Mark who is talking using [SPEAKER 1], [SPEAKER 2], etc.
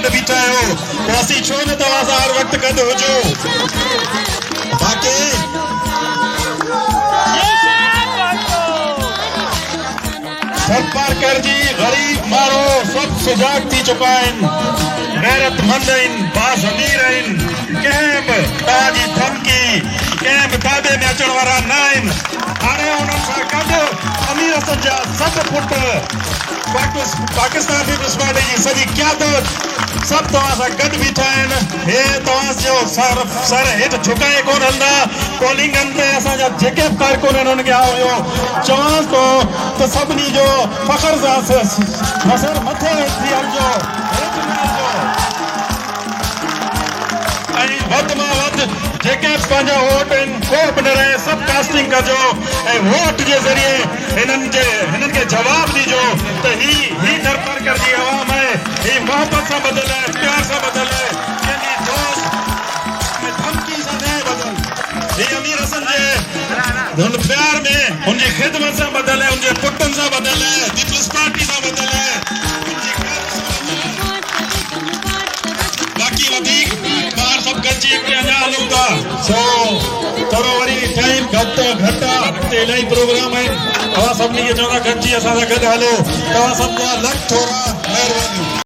[SPEAKER 1] गॾु बीठा आहियो त असीं छो न तव्हां सां हर वक़्तु गॾु हुजूं। बाक़ी सरपारकर जी गरीब माण्हू सभु सुजाग थी चुका आहिनि, गैरतमंद आहिनि, बाज़मीर आहिनि, कंहिं बि तव्हांजी धमकी कंहिं बि दादे में अचण वारा न आहिनि। हाणे हुननि सां गॾु अमीर हसन जा सभु पुट पाकिस्तान पीपल्स पार्टी जी सॼी क़यादत सभु तव्हां सां गॾु बीठा आहिनि। हे तव्हांजो सर हेठि झुकाए कोन हलंदा। पोलिंगनि ते असांजा जेके बि कारकुन आहिनि हुनखे हुयो चवांसि थो त सभिनी जो फ़ख्र सां सर मथे थी हलिजो, हेठि न हलिजो ऐं वधि मां वधि जेके बि पंहिंजा वोट आहिनि को बि न रहे, सभु कास्टिंग कजो ऐं वोट जे ज़रिए हिननि खे जवाबु ॾिजो त ही सरपारकर जी आवाम आहे, ही मोहब्बत सां बदल आहे, प्यार सां बदल आहे, कंहिंजी जोश ऐं धमकी सां न बदल। ही अमीर हसन जे हुन प्यार में हुनजी ख़िदमत सां बदल आहे, हुनजे पुटनि सां बदल आहे, पीपल्स पार्टी सां बदल आहे, हुनजी बाक़ी वधीक ॿार सभु गॾिजी हिकिड़े अञा हलूं था। सो थोरो वरी टाइम घटि आहे, इलाही प्रोग्राम आहिनि, तव्हां सभिनी खे चवंदा गॾिजी असां सां गॾु हलो। तव्हां सभु जा लख थोरा महिरबानी।